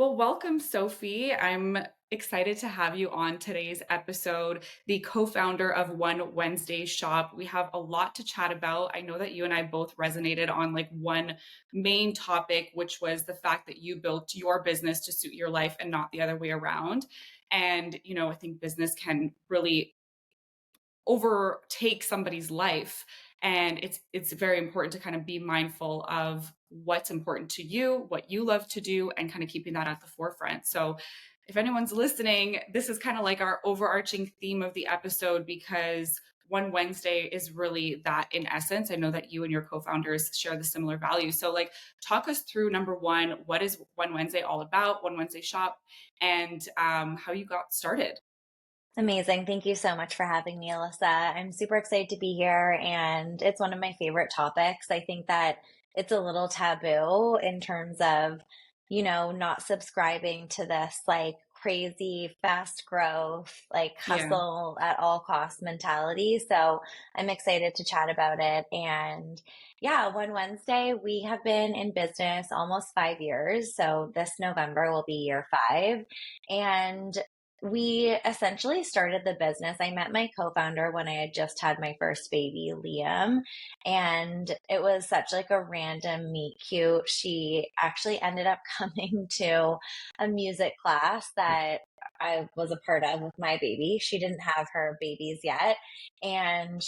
Well, welcome, Sophie. I'm excited to have you on today's episode, the co-founder of One Wednesday Shop. We have a lot to chat about. I know that you and I both resonated on like one main topic, which was the fact that you built your business to suit your life and not the other way around. And, I think business can really overtake somebody's life, and it's very important to kind of be mindful of what's important to you, what you love to do, and kind of keeping that at the forefront. So if anyone's listening, this is kind of like our overarching theme of the episode, because One Wednesday is really that in essence. I know that you and your co-founders share the similar values. So like talk us through, number one, what is One Wednesday all about, One Wednesday Shop, and how you got started. Amazing. Thank you so much for having me, Alyssa. I'm super excited to be here, and it's one of my favorite topics. I think that it's a little taboo in terms of, not subscribing to this like crazy fast growth, like Yeah. hustle at all costs mentality. So I'm excited to chat about it. And yeah, One Wednesday, we have been in business almost 5 years. So this November will be year five. And we essentially started the business. I met my co-founder when I had just had my first baby, Liam, and it was such like a random meet cute. She actually ended up coming to a music class that I was a part of with my baby. She didn't have her babies yet. And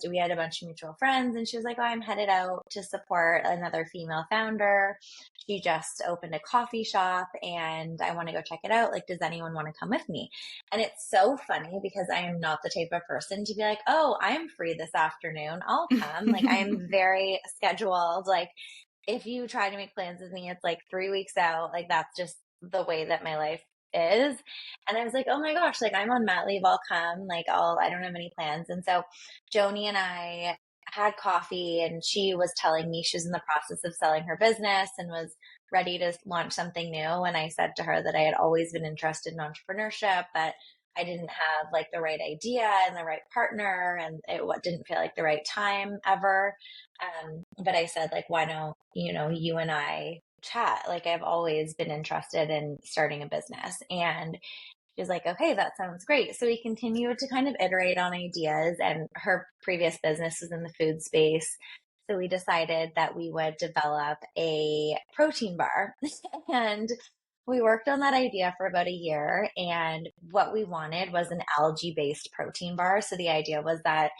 we had a bunch of mutual friends, and she was like, "Oh, I'm headed out to support another female founder. She just opened a coffee shop and I want to go check it out. Like, does anyone want to come with me?" And it's so funny because I am not the type of person to be like, "Oh, I'm free this afternoon. I'll come." Like, I'm very scheduled. Like, if you try to make plans with me, it's like 3 weeks out. Like, that's just the way that my life is. And I was like, "Oh my gosh, like I'm on mat leave. I'll come. I don't have any plans." And so Joni and I had coffee, and she was telling me she was in the process of selling her business and was ready to launch something new. And I said to her that I had always been interested in entrepreneurship, but I didn't have like the right idea and the right partner, and it didn't feel like the right time ever. But I said, like, why don't, you and I chat? Like, I've always been interested in starting a business. And she's like, "Okay, that sounds great." So we continued to kind of iterate on ideas, and her previous business was in the food space. So we decided that we would develop a protein bar. And we worked on that idea for about a year. And what we wanted was an algae based protein bar. So the idea was that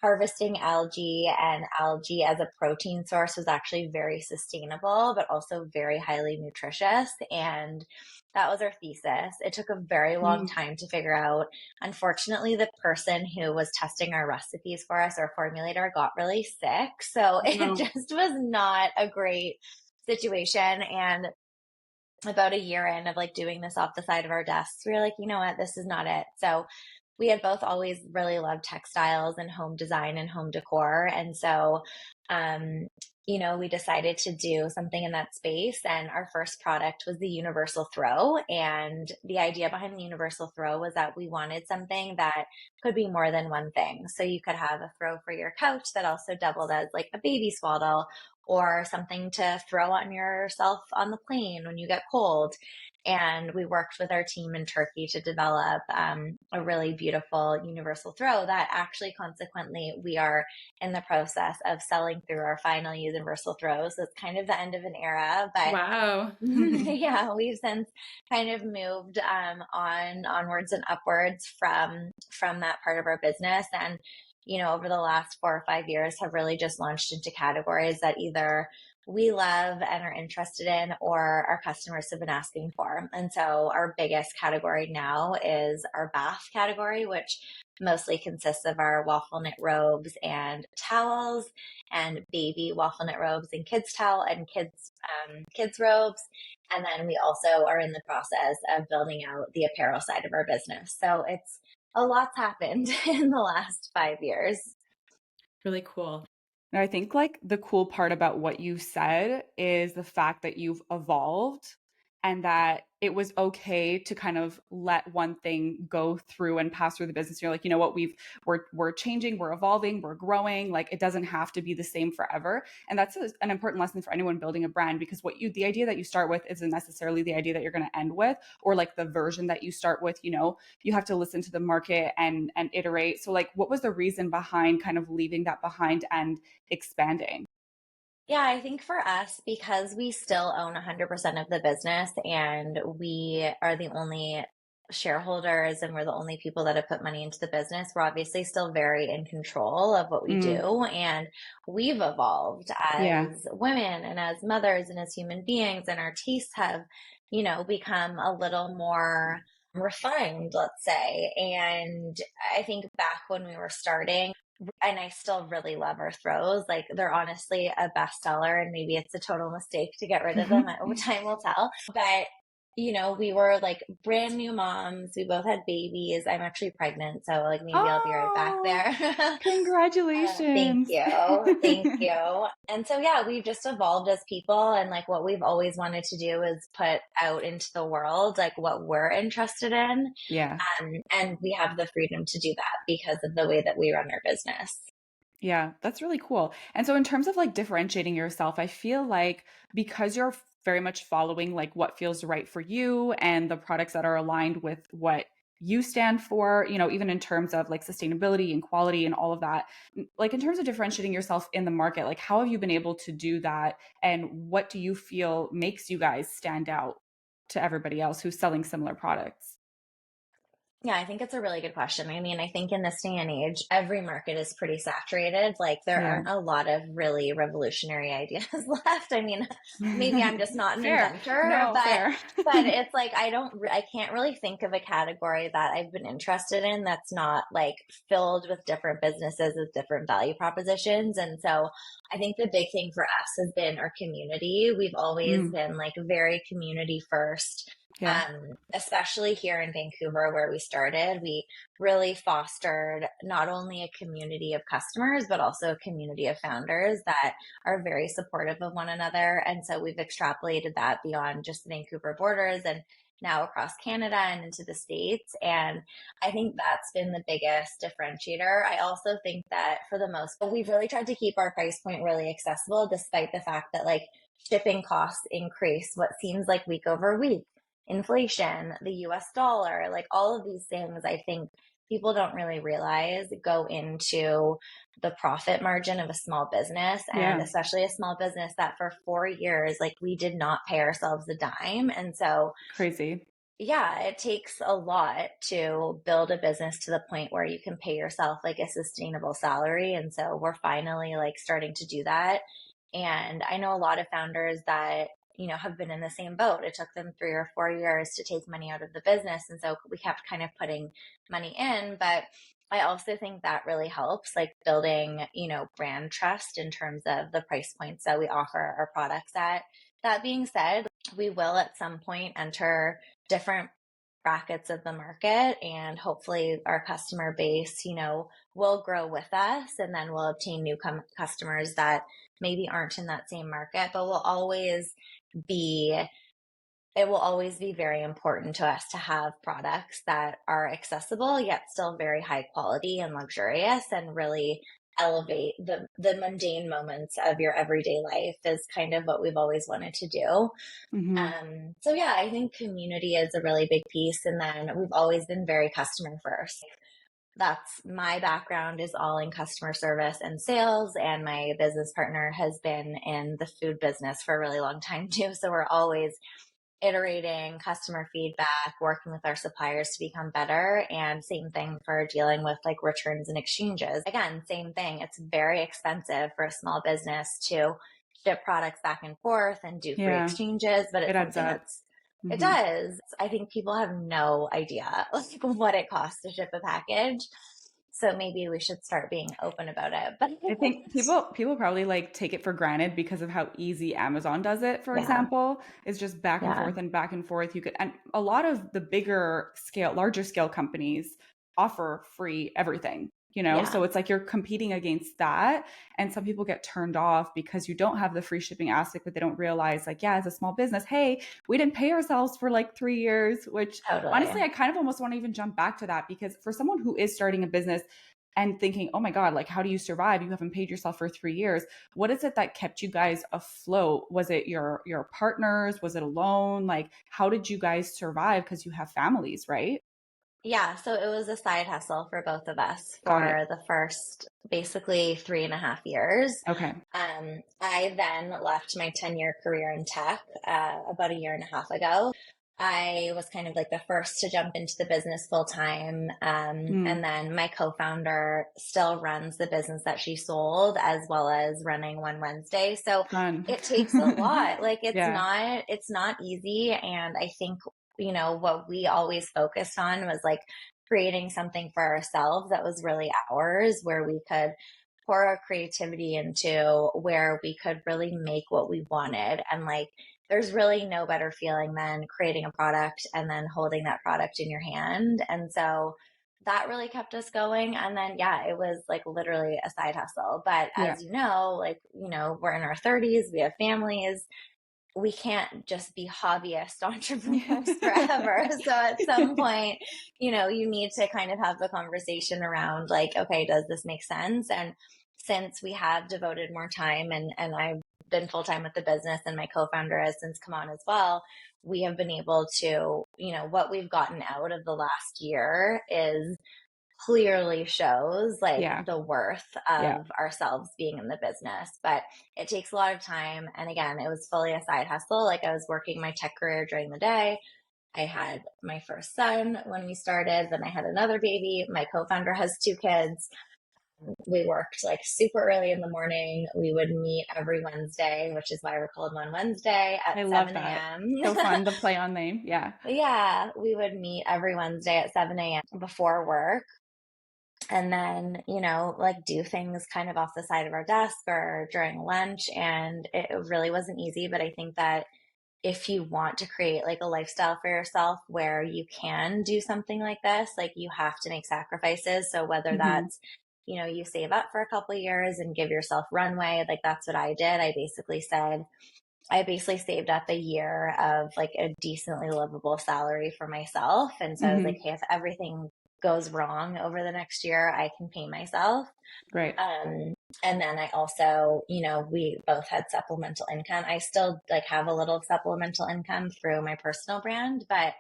harvesting algae and algae as a protein source was actually very sustainable, but also very highly nutritious. And that was our thesis. It took a very long Mm. time to figure out. Unfortunately, the person who was testing our recipes for us, our formulator, got really sick. So it No. just was not a great situation. And about a year in of like doing this off the side of our desks, we were like, you know what, this is not it. So we had both always really loved textiles and home design and home decor. And so, um, we decided to do something in that space. And our first product was the universal throw. And the idea behind the universal throw was that we wanted something that could be more than one thing. So you could have a throw for your couch that also doubled as like a baby swaddle, or something to throw on yourself on the plane when you get cold. And we worked with our team in Turkey to develop a really beautiful universal throw that actually, consequently, we are in the process of selling through our final universal throws. So it's kind of the end of an era, but Wow. yeah, we've since kind of moved onwards and upwards from that part of our business. And over the last 4 or 5 years have really just launched into categories that either we love and are interested in, or our customers have been asking for. And so our biggest category now is our bath category, which mostly consists of our waffle knit robes and towels, and baby waffle knit robes and kids towel and kids robes. And then we also are in the process of building out the apparel side of our business. So it's a lot's happened in the last 5 years. Really cool. And I think like the cool part about what you said is the fact that you've evolved and that it was okay to kind of let one thing go through and pass through the business. You're like, you know what, we're changing, we're evolving, we're growing. Like it doesn't have to be the same forever. And that's an important lesson for anyone building a brand, because the idea that you start with isn't necessarily the idea that you're going to end with, or like the version that you start with. You have to listen to the market and iterate. So like, what was the reason behind kind of leaving that behind and expanding? Yeah, I think for us, because we still own 100% of the business and we are the only shareholders and we're the only people that have put money into the business, we're obviously still very in control of what we Mm, do. And we've evolved yeah. as women and as mothers and as human beings, and our tastes have, become a little more refined, let's say. And I think back when we were starting, and I still really love our throws. Like they're honestly a bestseller, and maybe it's a total mistake to get rid of them. Time will tell. But we were like brand new moms. We both had babies. I'm actually pregnant, so like maybe I'll be right back Oh, there. Thank congratulations. you. Thank you. And so, yeah, we've just evolved as people. And like what we've always wanted to do is put out into the world, like what we're interested in. Yeah. And we have the freedom to do that because of the way that we run our business. Yeah, that's really cool. And so in terms of like differentiating yourself, I feel like because you're very much following like what feels right for you and the products that are aligned with what you stand for, even in terms of like sustainability and quality and all of that. Like in terms of differentiating yourself in the market, like how have you been able to do that, and what do you feel makes you guys stand out to everybody else who's selling similar products? Yeah, I think it's a really good question. I mean, I think in this day and age, every market is pretty saturated. Like, there Yeah. aren't a lot of really revolutionary ideas left. I mean, maybe I'm just not an Fair. inventor, No, but fair. it's like I can't really think of a category that I've been interested in that's not like filled with different businesses with different value propositions. And so, I think the big thing for us has been our community. We've always Mm, been like very community first, yeah. especially here in Vancouver, where we started. We really fostered not only a community of customers, but also a community of founders that are very supportive of one another. And so we've extrapolated that beyond just the Vancouver borders and now across Canada and into the States. And I think that's been the biggest differentiator. I also think that for the most part, we've really tried to keep our price point really accessible, despite the fact that like shipping costs increase what seems like week over week, inflation, the US dollar, like all of these things, I think people don't really realize go into the profit margin of a small business, and Yeah. especially a small business that for 4 years, like we did not pay ourselves a dime. And so, Crazy. yeah, it takes a lot to build a business to the point where you can pay yourself like a sustainable salary. And so we're finally like starting to do that. And I know a lot of founders that, have been in the same boat. It took them 3 or 4 years to take money out of the business. And so we kept kind of putting money in. But I also think that really helps, like building, brand trust in terms of the price points that we offer our products at. That being said, we will at some point enter different brackets of the market, and hopefully our customer base, will grow with us, and then we'll obtain new customers that maybe aren't in that same market, but be it will always be very important to us to have products that are accessible yet still very high quality and luxurious, and really elevate the mundane moments of your everyday life is kind of what we've always wanted to do. Hmm. So yeah, I think community is a really big piece. And then we've always been very customer first. That's my background is all in customer service and sales. And my business partner has been in the food business for a really long time too. So we're always iterating customer feedback, working with our suppliers to become better. And same thing for dealing with like returns and exchanges. Again, same thing. It's very expensive for a small business to ship products back and forth and do free Yeah, exchanges, but it it's adds something up. that's it Hmm. does. I think people have no idea like what it costs to ship a package. So maybe we should start being open about it. But I think people probably like take it for granted because of how easy Amazon does it, for yeah, example. It's just back and yeah. forth and back and forth. And a lot of the larger scale companies offer free everything. you know? Yeah, So it's like you're competing against that. And some people get turned off because you don't have the free shipping aspect, but they don't realize, like, yeah, as a small business, hey, we didn't pay ourselves for like 3 years, which honestly, totally. I kind of almost want to even jump back to that, because for someone who is starting a business and thinking, oh my God, like, how do you survive? You haven't paid yourself for 3 years. What is it that kept you guys afloat? Was it your partners? Was it alone? Like, how did you guys survive? Because you have families, right? Yeah, so it was a side hustle for both of us Got it. for the first basically 3.5 years. Okay. I then left my 10-year career in tech about a year and a half ago. I was kind of like the first to jump into the business full time. And Mm, then my co-founder still runs the business that she sold, as well as running One Wednesday. So fun. it takes a lot. Like Yeah. it's not easy. And I think, what we always focused on was like creating something for ourselves that was really ours, where we could pour our creativity into, where we could really make what we wanted. And like, there's really no better feeling than creating a product and then holding that product in your hand. And so that really kept us going. And then, yeah, it was like literally a side hustle. But Yeah. as you know, like, we're in our 30s, we have families, we can't just be hobbyist entrepreneurs forever. So at some point, you need to kind of have the conversation around like, okay, does this make sense? And since we have devoted more time, and I've been full time with the business, and my co-founder has since come on as well, we have been able to, what we've gotten out of the last year is clearly shows like Yeah. the worth Yeah. of ourselves being in the business. But it takes a lot of time. And again, it was fully a side hustle. Like I was working my tech career during the day. I had my first son when we started, then I had another baby. My co founder has 2 kids. We worked like super early in the morning. We would meet every Wednesday, which is why we're called One Wednesday I at love 7 that. a.m. So fun, the play on name. Yeah. Yeah, we would meet every Wednesday at 7 a.m. before work, and then like do things kind of off the side of our desk or during lunch. And it really wasn't easy, but I think that if you want to create like a lifestyle for yourself where you can do something like this, like you have to make sacrifices. So whether Hmm. that's you save up for a couple of years and give yourself runway, like that's what I did. I basically saved up a year of like a decently livable salary for myself. And so I was like, Hmm. hey, if everything goes wrong over the next year, I can pay myself. Right. Um, and then I also, we both had supplemental income. I still like have a little supplemental income through my personal brand, but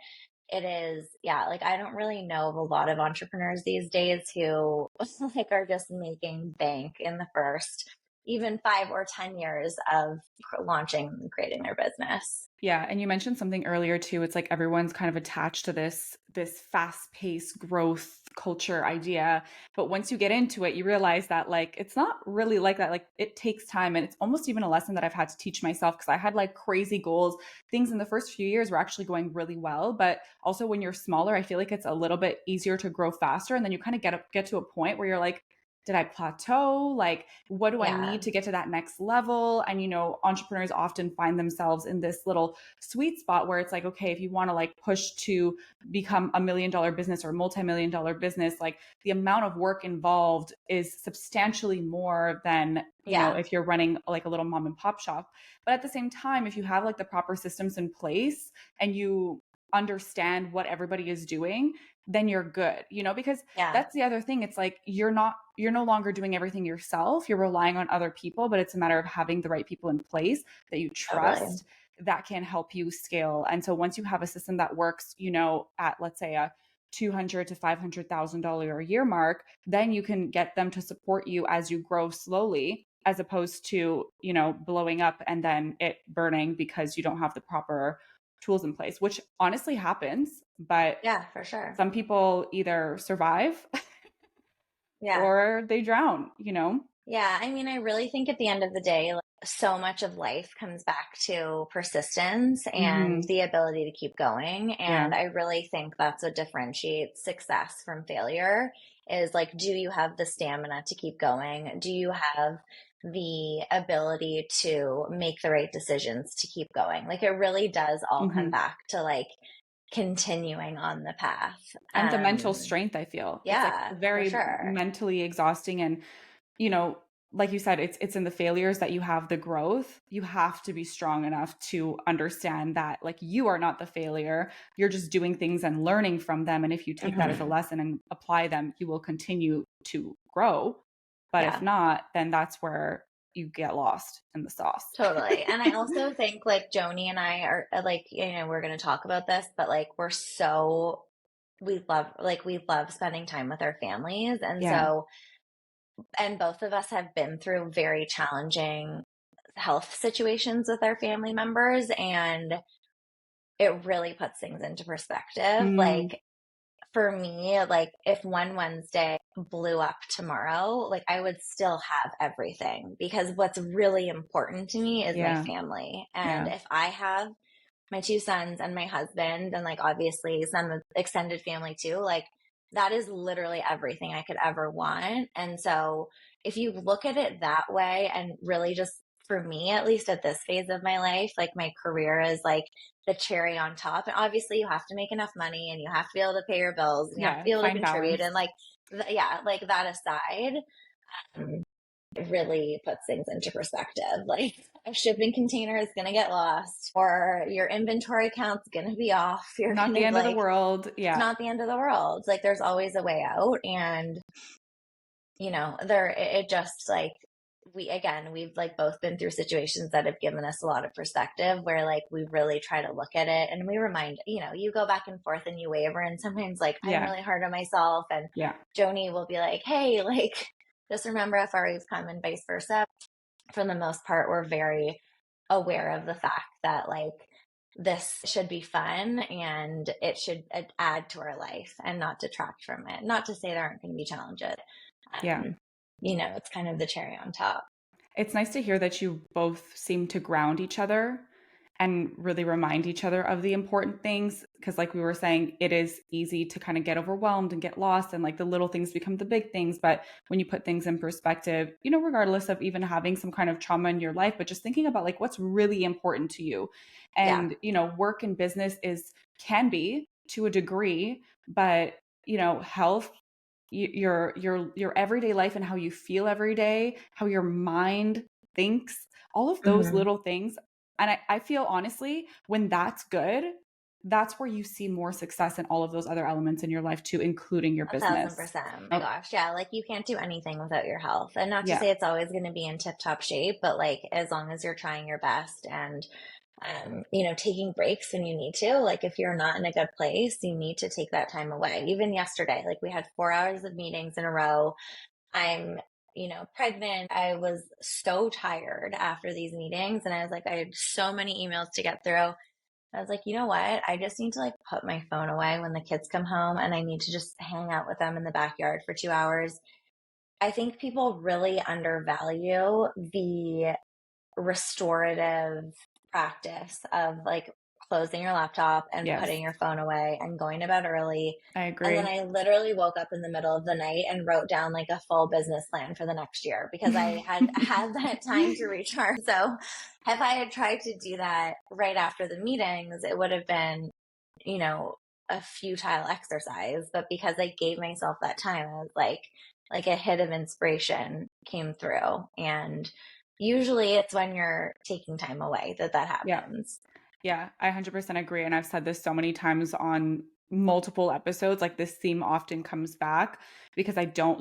it is, yeah, like I don't really know of a lot of entrepreneurs these days who like are just making bank in the first even 5 or 10 years of launching and creating their business. Yeah, and you mentioned something earlier too. It's like everyone's kind of attached to this fast-paced growth culture idea, but once you get into it, you realize that like it's not really like that. Like it takes time, and it's almost even a lesson that I've had to teach myself, because I had like crazy goals. Things in the first few years were actually going really well, but also when you're smaller, I feel like it's a little bit easier to grow faster, and then you kind of get to a point where you're like, did I plateau? Like, what do I Yeah. need to get to that next level? And entrepreneurs often find themselves in this little sweet spot where it's like, okay, if you want to like push to become $1 million business or a multi-million-dollar business, like the amount of work involved is substantially more than Yeah. if you're running like a little mom and pop shop. But at the same time, if you have like the proper systems in place and you understand what everybody is doing, then you're good, because Yeah. that's the other thing. It's like you're no longer doing everything yourself. You're relying on other people, but it's a matter of having the right people in place that you Totally. trust, that can help you scale. And so once you have a system that works, at let's say a 200 to $500,000 a year mark, then you can get them to support you as you grow slowly, as opposed to blowing up and then it burning because you don't have the proper tools in place, which honestly happens. But Yeah, for sure. some people either survive Yeah. or they drown. Yeah. I mean, I really think at the end of the day, like, so much of life comes back to persistence and Hmm. the ability to keep going. Yeah. And I really think that's what differentiates success from failure is like, do you have the stamina to keep going? Do you have the ability to make the right decisions to keep going? Like, it really does all come Hmm. back to like, continuing on the path. And the mental strength, I feel. It's like Yeah, for very sure. mentally exhausting. And, you know, like you said, it's in the failures that you have the growth. You have to be strong enough to understand that like you are not the failure. You're just doing things and learning from them. And if you take that as a Hmm. lesson and apply them, you will continue to grow. But if Yeah. not, then that's where you get lost in the sauce. Totally. And I also think like Joni and I are like, we're going to talk about this, but like we love spending time with our families. And Yeah. so, and both of us have been through very challenging health situations with our family members. And it really puts things into perspective. Mm, Like for me, like if one Wednesday blew up tomorrow, like I would still have everything because what's really important to me is my yeah. family. And Yeah. if I have my two sons and my husband, and like obviously some extended family too, like that is literally everything I could ever want. And so if you look at it that way and really just for me, at least at this phase of my life, like my career is like the cherry on top. And obviously you have to make enough money and you have to be able to pay your bills and you have to Yeah. be able to Find contribute. balance. And like, yeah, like that aside, um, it really puts things into perspective. Like a shipping container is going to get lost or your inventory count's going to be off. You're Not going the to end of the like, world. it's Yeah. not the end of the world. Like there's always a way out. And, it just like, we've like both been through situations that have given us a lot of perspective where like we really try to look at it and we remind, you go back and forth and you waver. And sometimes like I'm Yeah. really hard on myself and Yeah. Joni will be like, hey, like, just remember how far we've come and vice versa. For the most part, we're very aware of the fact that like this should be fun and it should add to our life and not detract from it. Not to say there aren't going to be challenges. Yeah. Um, it's kind of the cherry on top. It's nice to hear that you both seem to ground each other and really remind each other of the important things. Because, like we were saying, it is easy to kind of get overwhelmed and get lost, and like the little things become the big things. But when you put things in perspective, regardless of even having some kind of trauma in your life, but just thinking about like what's really important to you. Yeah. And, work and business can be to a degree, but, health, your everyday life and how you feel every day, how your mind thinks, all of those Hmm. little things. And I feel honestly, when that's good, that's where you see more success in all of those other elements in your life too, including your A thousand business. percent. My Oh, gosh. Yeah. Like you can't do anything without your health. And not to yeah. say it's always going to be in tip top shape, but like as long as you're trying your best and taking breaks when you need to. Like if you're not in a good place, you need to take that time away. Even yesterday, like we had 4 hours of meetings in a row. I'm, pregnant. I was so tired after these meetings and I was like, I had so many emails to get through. I was like, you know what? I just need to like put my phone away when the kids come home and I need to just hang out with them in the backyard for 2 hours. I think people really undervalue the restorative practice of like closing your laptop and Yes, putting your phone away and going to bed early. I And then agree. I literally woke up in the middle of the night and wrote down like a full business plan for the next year because I had had that time to recharge. So if I had tried to do that right after the meetings, it would have been, you know, a futile exercise. But because I gave myself that time, I was like a hit of inspiration came through. And usually it's when you're taking time away that Yeah. happens. Yeah, I 100% agree. And I've said this so many times on multiple episodes. Like this theme often comes back because I don't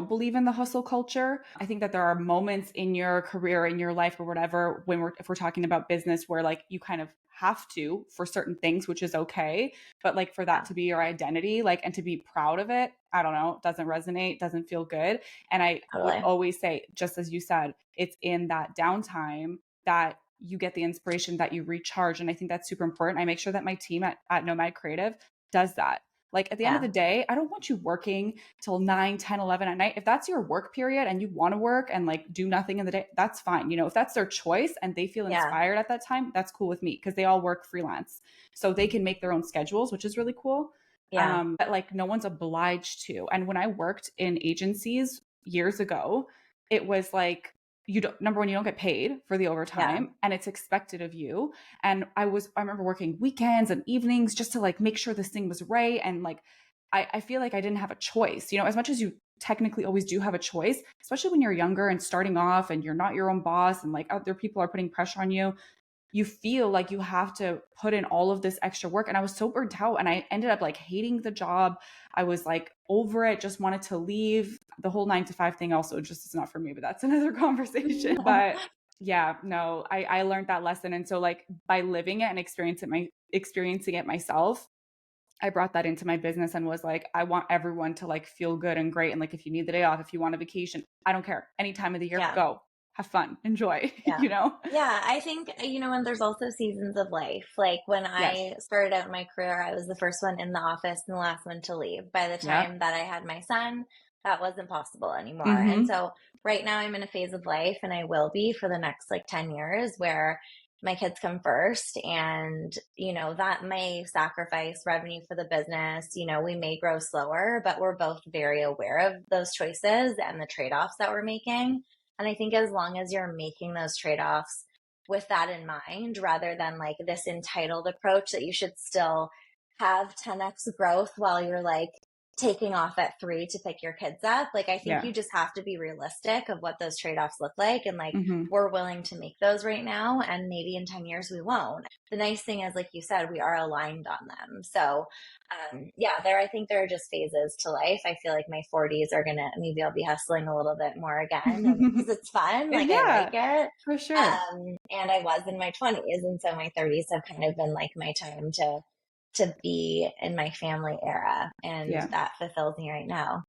believe in the hustle culture. I think that there are moments in your career, in your life or whatever, if we're talking about business where like you kind of have to for certain things, which is okay. But like for that Yeah, to be your identity, like, and to be proud of it, I don't know, doesn't resonate, doesn't feel good. And I would totally. always say, just as you said, it's in that downtime that you get the inspiration, that you recharge. And I think that's super important. I make sure that my team at Nomad Creative does that. Like at the end of Yeah, the day, I don't want you working till 9, 10, 11 at night. If that's your work period and you want to work and like do nothing in the day, that's fine. If that's their choice and they feel yeah, inspired at that time, that's cool with me because they all work freelance. So they can make their own schedules, which is really cool. yeah. But like no one's obliged to. And when I worked in agencies years ago, it was like you don't, number one, you don't get paid for the Yeah. overtime and it's expected of you. And I remember working weekends and evenings just to like make sure this thing was right. And like, I feel like I didn't have a choice, you know, as much as you technically always do have a choice, especially when you're younger and starting off and you're not your own boss and like other people are putting pressure on you. You feel like you have to put in all of this extra work. And I was so burnt out and I ended up like hating the job. I was like over it, just wanted to leave. The whole 9 to 5 thing also just is not for me, but that's another conversation. But yeah, no, I learned that lesson. And so like by living it and experiencing it myself, I brought that into my business and was like, I want everyone to like feel good and great. And like, if you need the day off, if you want a vacation, I don't care. Any time of the year, Yeah. go have fun, enjoy, Yeah. you know? Yeah, I think, and there's also seasons of life. Like when Yes. I started out my career, I was the first one in the office and the last one to leave. By the Yep. time that I had my son, that wasn't possible anymore. And Mm-hmm. so right now I'm in a phase of life, and I will be for the next like 10 years, where my kids come first. And, that may sacrifice revenue for the business. We may grow slower, but we're both very aware of those choices and the trade offs that we're making. And I think as long as you're making those trade offs with that in mind, rather than like this entitled approach that you should still have 10x growth while you're like taking off at 3 to pick your kids up. Like, I think Yeah. you just have to be realistic of what those trade offs look like. And like, Mm-hmm. we're willing to make those right now. And maybe in 10 years, we won't. The nice thing is, like you said, we are aligned on them. So, yeah, I think there are just phases to life. I feel like my 40s are maybe I'll be hustling a little bit more again, and because it's fun, like I like Yeah, it. for sure. And I was in my 20s, and so my 30s have kind of been like my time to be in my family era, and Yeah. that fulfills me right now.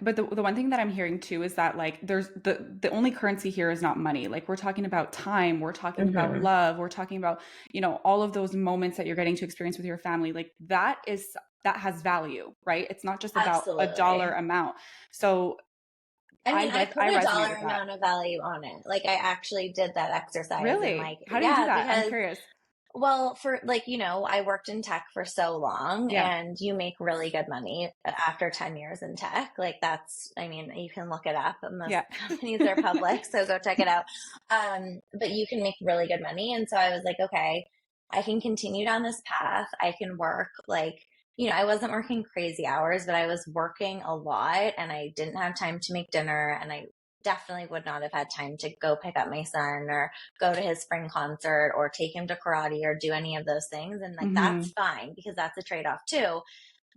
But the one thing that I'm hearing too is that like there's the only currency here is not money. Like we're talking about time, we're talking about Hmm. love, we're talking about, all of those moments that you're getting to experience with your family. Like that has value, right? It's not just about a dollar Absolutely. amount. So I mean, I put I a resonate dollar with that. amount of value on it. Like, I actually did that exercise, and Really? like, How do you do yeah, that? I'm because, curious. well, for like, I worked in tech for so long, Yeah. and you make really good money after 10 years in tech. Like, I mean, you can look it up. Most Yeah. companies are public, so go check it out. But you can make really good money. And so I was like, okay, I can continue down this path. I can work like, I wasn't working crazy hours, but I was working a lot, and I didn't have time to make dinner. And I definitely would not have had time to go pick up my son or go to his spring concert or take him to karate or do any of those things. And like, Hmm. that's fine because that's a trade off too.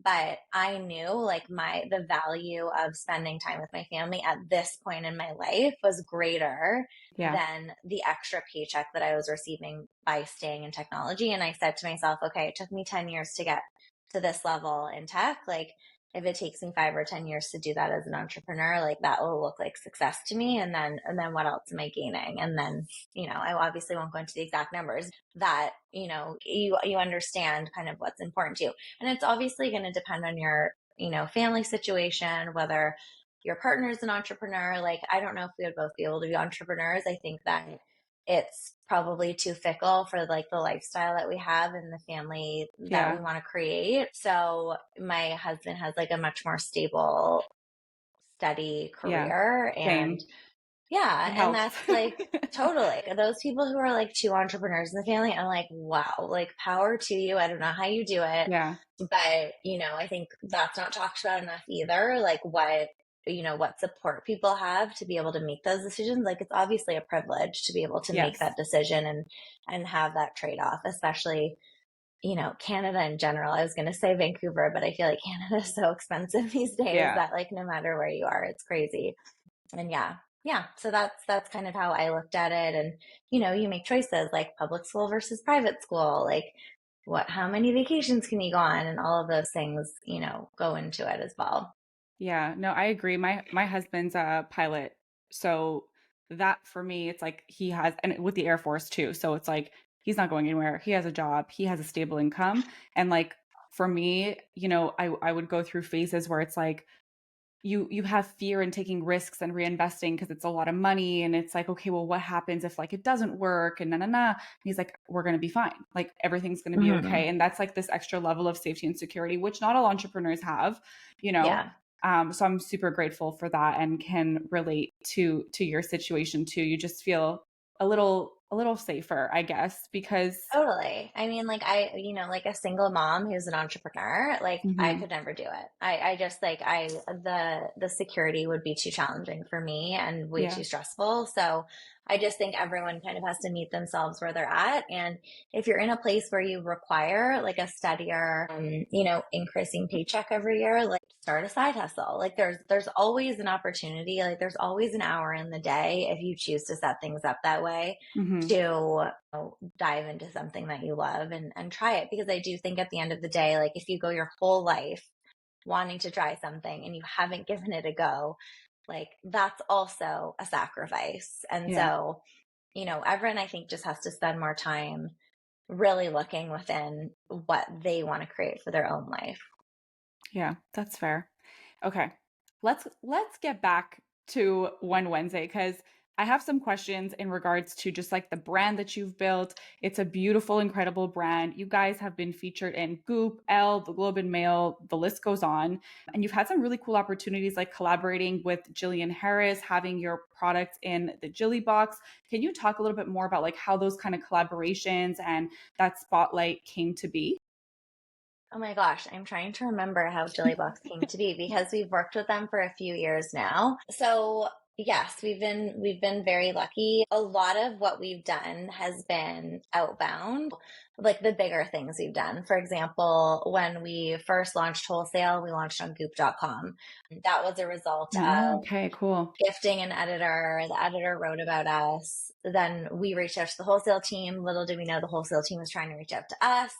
But I knew like the value of spending time with my family at this point in my life was greater Yeah. than the extra paycheck that I was receiving by staying in technology. And I said to myself, okay, it took me 10 years to get to this level in tech. Like, if it takes me 5 or 10 years to do that as an entrepreneur, like that will look like success to me. And then what else am I gaining? And then, I obviously won't go into the exact numbers that, you understand kind of what's important to you. And it's obviously going to depend on your, family situation, whether your partner is an entrepreneur. Like, I don't know if we would both be able to be entrepreneurs. I think that it's probably too fickle for like the lifestyle that we have and the family that we Yeah. want to create. So my husband has like a much more stable, steady Yeah. career. And Same. yeah, It and helps. that's like totally those people who are like two entrepreneurs in the family. I'm like, wow, like power to you. I don't know how you do it, Yeah. but I think that's not talked about enough either. Like what support people have to be able to make those decisions. Like, it's obviously a privilege to be able to make Yes. that decision and have that trade-off, especially, Canada in general. I was going to say Vancouver, but I feel like Canada is so expensive these days Yeah. that like no matter where you are, it's crazy. And yeah, so that's kind of how I looked at it. And you make choices like public school versus private school, like how many vacations can you go on, and all of those things go into it as well. Yeah, no, I agree. My husband's a pilot. So that for me, it's like he has, and with the Air Force too. So it's like he's not going anywhere. He has a job, he has a stable income. And like for me, I would go through phases where it's like you have fear in taking risks and reinvesting because it's a lot of money. And it's like, okay, well, what happens if like it doesn't work and na na na? And he's like, we're gonna be fine. Like everything's gonna be Hmm. okay. And that's like this extra level of safety and security, which not all entrepreneurs have, you know. Yeah. So I'm super grateful for that and can relate to your situation too. You just feel a little safer, I guess, because Totally. I mean, like like a single mom who's an entrepreneur, like I Mhm. could never do it. I just like the security would be too challenging for me and way Yeah. too stressful. So I just think everyone kind of has to meet themselves where they're at. And if you're in a place where you require like a steadier, increasing paycheck every year, like start a side hustle. Like there's always an opportunity. Like there's always an hour in the day if you choose to set things up that way Mhm. to dive into something that you love and try it. Because I do think at the end of the day, like if you go your whole life wanting to try something and you haven't given it a go, like that's also a sacrifice. And Yeah. so, everyone I think just has to spend more time really looking within what they want to create for their own life. Yeah, that's fair. Okay. Let's get back to One Wednesday because I have some questions in regards to just like the brand that you've built. It's a beautiful, incredible brand. You guys have been featured in Goop, Elle, the Globe and Mail, the list goes on. And you've had some really cool opportunities like collaborating with Jillian Harris, having your products in the Jilly box. Can you talk a little bit more about like how those kind of collaborations and that spotlight came to be? Oh my gosh, I'm trying to remember how Jillybox came to be because we've worked with them for a few years now. So yes, we've been very lucky. A lot of what we've done has been outbound, like the bigger things we've done. For example, when we first launched wholesale, we launched on goop.com. That was a result Oh, of okay, cool. gifting an editor. The editor wrote about us. Then we reached out to the wholesale team. Little did we know the wholesale team was trying to reach out to us.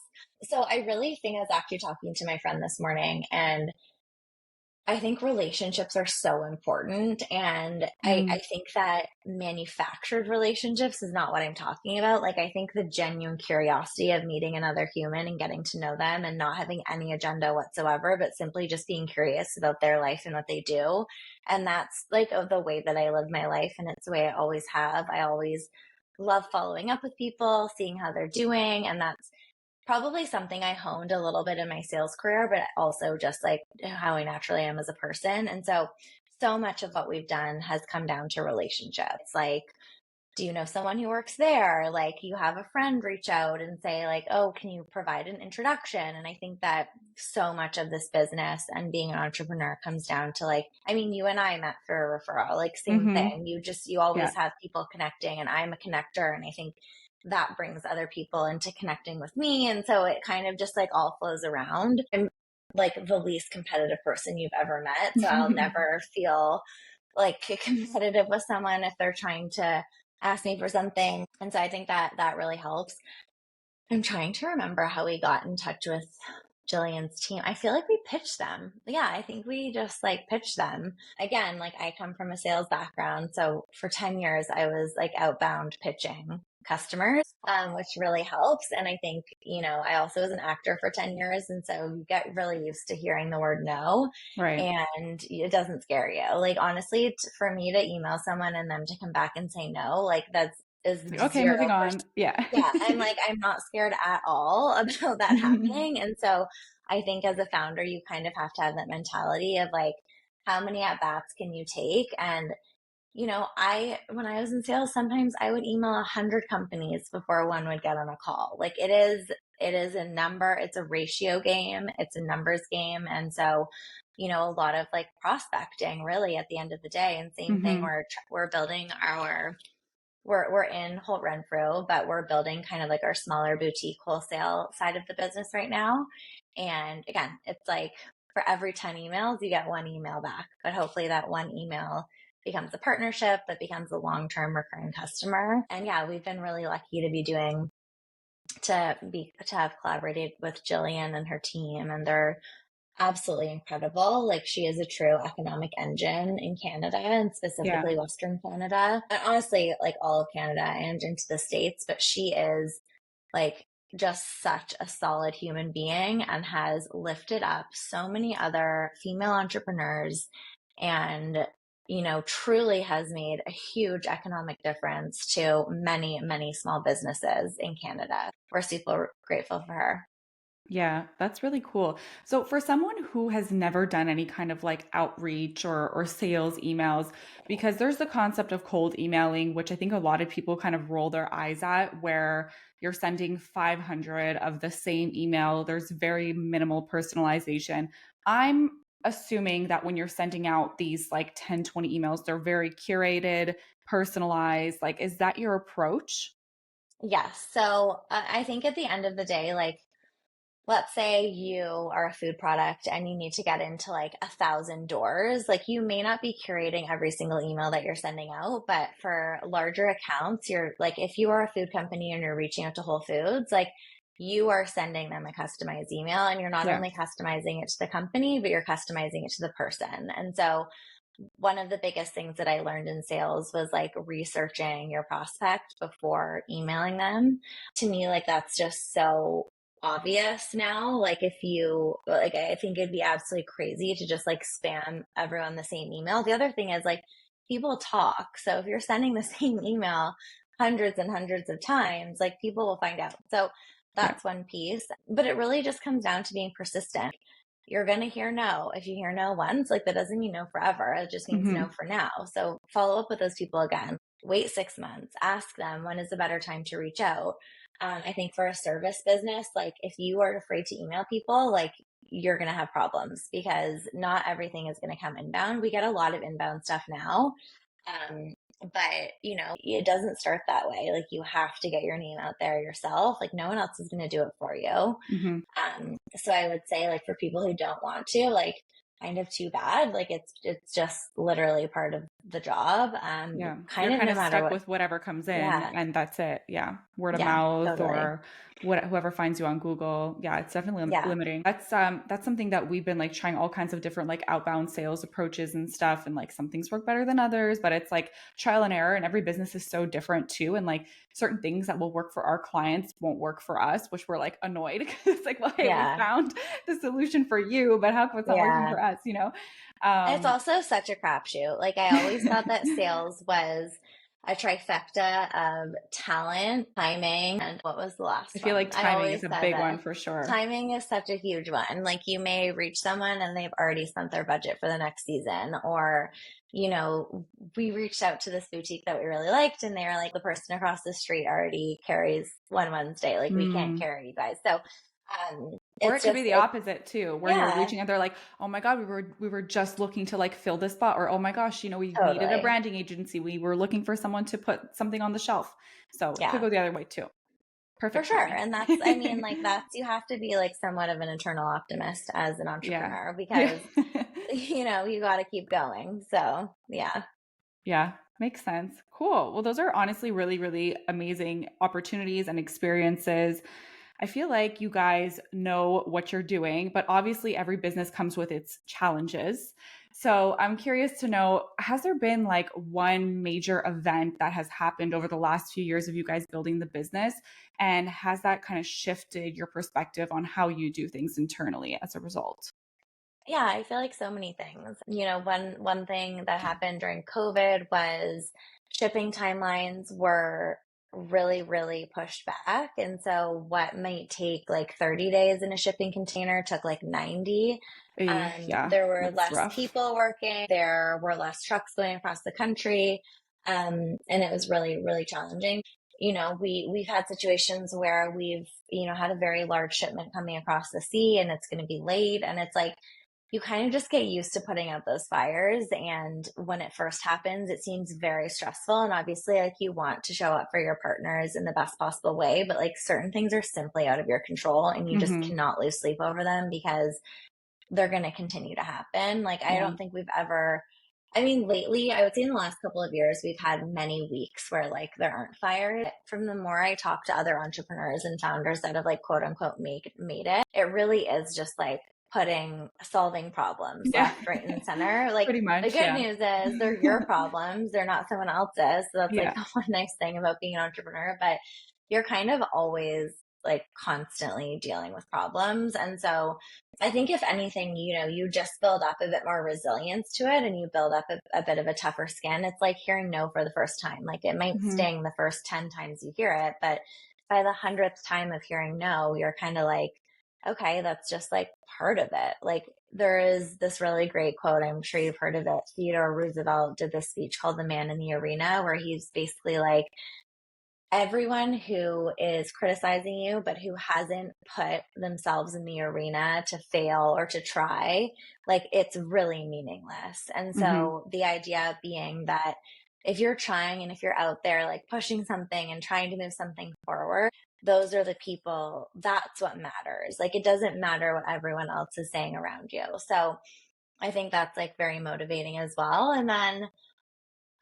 So I really think I was actually talking to my friend this morning, and I think relationships are so important. And I Mm, think that manufactured relationships is not what I'm talking about. Like, I think the genuine curiosity of meeting another human and getting to know them and not having any agenda whatsoever, but simply just being curious about their life and what they do. And that's like the way that I live my life. And it's the way I always have. I always love following up with people, seeing how they're doing. And that's probably something I honed a little bit in my sales career, but also just like how I naturally am as a person. And so much of what we've done has come down to relationships. Like, do you know someone who works there? Like, you have a friend reach out and say, like, oh, can you provide an introduction? And I think that so much of this business and being an entrepreneur comes down to like, I mean, you and I met for a referral, like, same mhm. thing. You always Yeah. have people connecting, and I'm a connector. And I think that brings other people into connecting with me. And so it kind of just like all flows around. I'm like the least competitive person you've ever met. So I'll never feel like competitive with someone if they're trying to ask me for something. And so I think that that really helps. I'm trying to remember how we got in touch with Jillian's team. I feel like we pitched them. Yeah, I think we just like pitched them. Again, like I come from a sales background. So for 10 years, I was like outbound pitching customers, which really helps. And I think, I also was an actor for 10 years. And so you get really used to hearing the word no, Right. and it doesn't scare you. Like, honestly, for me to email someone and them to come back and say no, like is It's like, okay, zero. moving on. Yeah. Yeah, I'm like, I'm not scared at all about that happening. And so I think as a founder, you kind of have to have that mentality of like, how many at bats can you take? And, when I was in sales, sometimes I would email 100 companies before one would get on a call. Like, it is a number, it's a ratio game, it's a numbers game. And so, a lot of like prospecting really at the end of the day. And same thing, Mhm. we're building we're in Holt Renfrew, but we're building kind of like our smaller boutique wholesale side of the business right now. And again, it's like for every 10 emails, you get one email back. But hopefully that one email becomes a partnership that becomes a long-term recurring customer. And yeah, we've been really lucky to have collaborated with Jillian and her team, and they're absolutely incredible. Like, she is a true economic engine in Canada, and Yeah. specifically Western Canada. And honestly, like all of Canada and into the States, but she is like just such a solid human being and has lifted up so many other female entrepreneurs, and truly has made a huge economic difference to many, many small businesses in Canada. We're super grateful for her. Yeah, that's really cool. So for someone who has never done any kind of like outreach or sales emails, because there's the concept of cold emailing, which I think a lot of people kind of roll their eyes at, where you're sending 500 of the same email. There's very minimal personalization. I'm assuming that when you're sending out these like 10, 20 emails, they're very curated, personalized. Like, is that your approach? Yes. So I think at the end of the day, like, let's say you are a food product and you need to get into like 1,000 doors. Like you may not be curating every single email that you're sending out, but for larger accounts, you're like, if you are a food company and you're reaching out to Whole Foods, like you are sending them a customized email and you're not Yeah. only customizing it to the company, but you're customizing it to the person. And so one of the biggest things that I learned in sales was like researching your prospect before emailing them. To me, like that's just so obvious now. Like if you like I think it'd be absolutely crazy to just like spam everyone the same email. The other thing is like people talk. So if you're sending the same email hundreds and hundreds of times, like people will find out. So Yeah. that's one piece. But it really just comes down to being persistent. You're going to hear no. If you hear no once, like that doesn't mean no forever. It just means no Hmm. for now. So follow up with those people again. Wait 6 months. Ask them when is a better time to reach out. I think for a service business, like if you are afraid to email people, like you're going to have problems because not everything is going to come inbound. We get a lot of inbound stuff now. But you know, it doesn't start that way. Like you have to get your name out there yourself. Like no one else is going to do it for you. Hmm. So I would say like for people who don't want to, like kind of too bad. Like it's just literally part of the job. Yeah. Kind You're of kind no of matter stuck what. with whatever comes in Yeah. and that's it. Yeah. Word of Yeah, mouth totally. or whoever finds you on Google. Yeah, it's definitely Yeah. limiting. That's something that we've been like trying all kinds of different like outbound sales approaches and stuff and like some things work better than others, but it's like trial and error and every business is so different too and like certain things that will work for our clients won't work for us, which we're like annoyed because it's like, well, hey, we Yeah. found the solution for you, but how come it's not working Yeah. for us, you know? It's Um also such a crapshoot. Like I always thought that sales was a trifecta of talent, timing, and what was the I last feel one? like I timing always is a said big one that for sure. timing is such a huge one. Like you may reach someone and they've already spent their budget for the next season, or you know, we reached out to this boutique that we really liked, and they were like, the person across the street already carries One Wednesday. Like we can't Mm. carry you guys. So Or it it's could just be the opposite too, where you're yeah, reaching and they're like, "Oh my God, we were just looking to like fill this spot," or "Oh my gosh, you know, we needed a totally. branding agency. We were looking for someone to put something on the shelf." So it could Yeah. go the other way too. For Perfect sure. timing. And that's, I mean, like, that's, you have to be like somewhat of an internal optimist as an Yeah. entrepreneur Yeah. because, you know, you got to keep going. So, yeah. Yeah, makes sense. Cool. Well, those are honestly really, really amazing opportunities and experiences. I feel like you guys know what you're doing, but obviously every business comes with its challenges. So I'm curious to know, has there been like one major event that has happened over the last few years of you guys building the business? And has that kind of shifted your perspective on how you do things internally as a result? Yeah, I feel like so many things. You know, one thing that happened during COVID was shipping timelines were really, really pushed back. And so what might take like 30 days in a shipping container took like 90. Yeah, There were that's less rough. people working, there were less trucks going across the country. And it was really, really challenging. You know, we've had situations where we've, you know, had a very large shipment coming across the sea and it's going to be late. And it's like, you kind of just get used to putting out those fires. And when it first happens, it seems very stressful. And obviously, like you want to show up for your partners in the best possible way, but like certain things are simply out of your control and you just Hmm. cannot lose sleep over them because they're going to continue to happen. Like, I Yeah. don't think we've ever, I mean, lately, I would say in the last couple of years, we've had many weeks where like there aren't fires. From the more I talk to other entrepreneurs and founders that have like quote unquote made it, it really is just like solving problems Yeah. left, right, and center. Like Pretty the much. good Yeah. news is they're your problems. They're not someone else's. So that's like Yeah. the one nice thing about being an entrepreneur, but you're kind of always like constantly dealing with problems. And so I think if anything, you know, you just build up a bit more resilience to it and you build up a bit of a tougher skin. It's like hearing no for the first time. Like it might Hmm. sting the first 10 times you hear it, but by the 100th time of hearing no, you're kind of like, okay, that's just like part of it. Like there is this really great quote, I'm sure you've heard of it. Theodore Roosevelt did this speech called The Man in the Arena, where he's basically like, everyone who is criticizing you, but who hasn't put themselves in the arena to fail or to try, like it's really meaningless. And Mm-hmm. so the idea being that if you're trying and if you're out there like pushing something and trying to move something forward, those are the people, that's what matters. Like it doesn't matter what everyone else is saying around you. So I think that's like very motivating as well. And then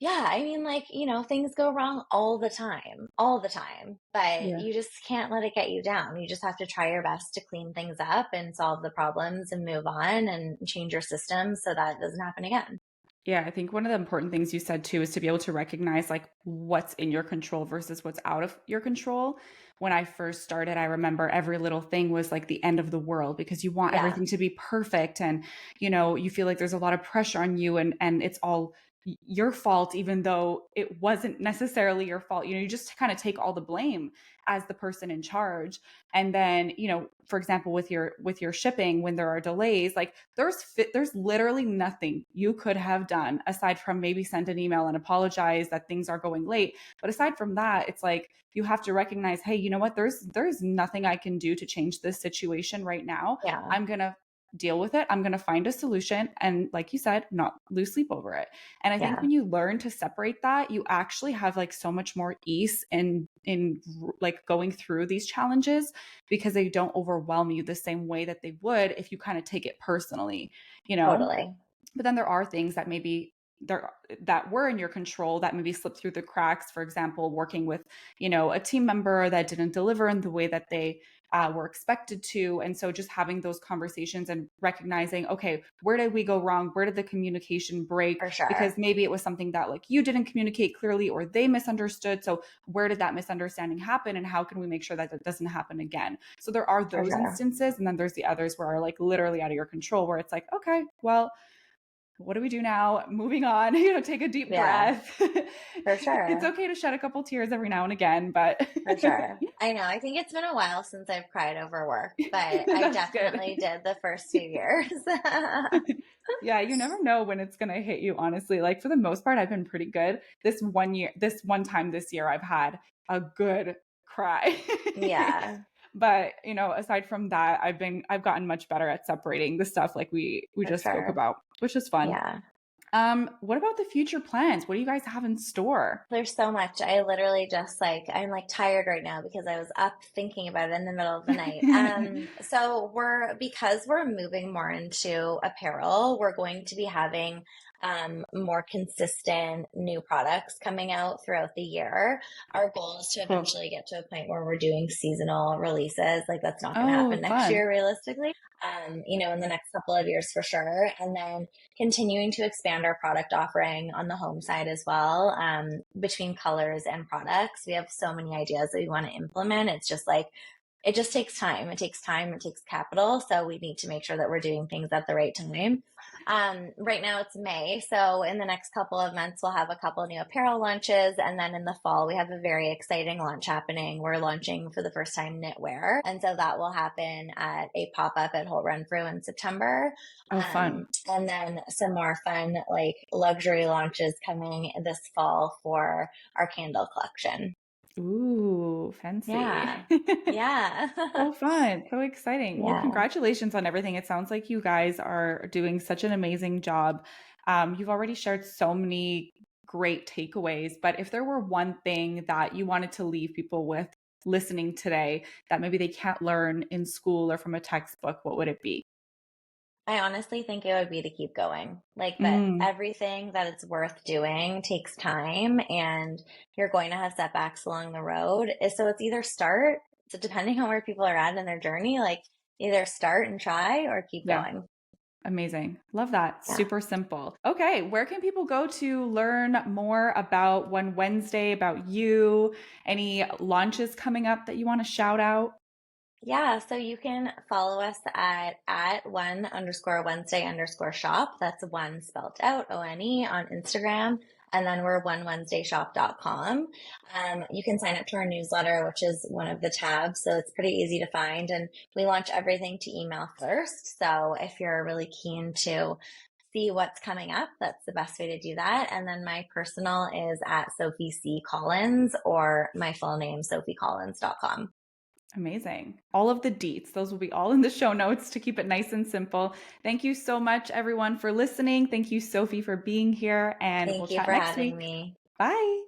yeah, I mean, like, things go wrong all the time, but Yeah. you just can't let it get you down. You just have to try your best to clean things up and solve the problems and move on and change your system so that it doesn't happen again. Yeah, I think one of the important things you said too is to be able to recognize like what's in your control versus what's out of your control. When I first started, I remember every little thing was like the end of the world because you want Yeah, everything to be perfect and you feel like there's a lot of pressure on you and it's all your fault even though it wasn't necessarily your fault. You just kind of take all the blame as the person in charge. And then, for example, with your shipping, when there are delays, like there's literally nothing you could have done aside from maybe send an email and apologize that things are going late. But aside from that, it's like you have to recognize, hey, you know what? There's nothing I can do to change this situation right now. yeah, I'm gonna deal with it. I'm going to find a solution and like you said, not lose sleep over it. And I think yeah, when you learn to separate that, you actually have like so much more ease in like going through these challenges because they don't overwhelm you the same way that they would if you kind of take it personally, you know? totally. But then there are things that maybe there that were in your control that maybe slipped through the cracks. For example, working with a team member that didn't deliver in the way that they were expected to, and so just having those conversations and recognizing, okay, where did we go wrong? Where did the communication break? For Because sure. maybe it was something that like you didn't communicate clearly or they misunderstood. So where did that misunderstanding happen, and how can we make sure that that doesn't happen again? So there are For those sure. instances, and then there's the others where are like literally out of your control, where it's like, okay, well, what do we do now? Moving on, take a deep Yeah, breath. for It's sure. okay to shed a couple tears every now and again, but For sure. I know. I think it's been a while since I've cried over work, but I that's good. definitely did the first few years. Yeah, you never know when it's going to hit you, honestly. Like for the most part, I've been pretty good. This one time this year, I've had a good cry. Yeah, But, aside from that, I've gotten much better at separating the stuff like we for just spoke sure. about, which is fun. Yeah. What about the future plans? What do you guys have in store? There's so much. I literally just like I'm like tired right now because I was up thinking about it in the middle of the night. So because we're moving more into apparel, we're going to be having more consistent new products coming out throughout the year. Our goal is to Cool. eventually get to a point where we're doing seasonal releases. Like that's not going to Oh, happen next fun. year realistically. In the next couple of years for sure. And then continuing to expand our product offering on the home side as well, between colors and products. We have so many ideas that we want to implement. It's just like, it just takes time. It takes time, it takes capital. So we need to make sure that we're doing things at the right time. Right now it's May. So in the next couple of months, we'll have a couple of new apparel launches. And then in the fall, we have a very exciting launch happening. We're launching for the first time knitwear. And so that will happen at a pop up at Holt Renfrew in September. Oh, fun. And then some more fun, like luxury launches coming this fall for our candle collection. Ooh, fancy. Yeah. Yeah. So fun. So exciting. Well, Yeah. congratulations on everything. It sounds like you guys are doing such an amazing job. You've already shared so many great takeaways, but if there were one thing that you wanted to leave people with listening today that maybe they can't learn in school or from a textbook, what would it be? I honestly think it would be to keep going. Like that Mm, everything that it's worth doing takes time and you're going to have setbacks along the road. So it's either start, so depending on where people are at in their journey, like either start and try or keep yeah. going. Amazing. Love that. Yeah. Super simple. Okay, where can people go to learn more about One Wednesday, about you? Any launches coming up that you want to shout out? Yeah, so you can follow us at one underscore Wednesday underscore shop. That's one spelled out, ONE on Instagram. And then we're onewednesdayshop.com. You can sign up to our newsletter, which is one of the tabs. So it's pretty easy to find. And we launch everything to email first. So if you're really keen to see what's coming up, that's the best way to do that. And then my personal is at Sophie C. Collins, or my full name, sophiecollins.com. Amazing. All of the deets, those will be all in the show notes to keep it nice and simple. Thank you so much, everyone, for listening. Thank you, Sophie, for being here, and we'll Thank you chat for next having week. me. Bye.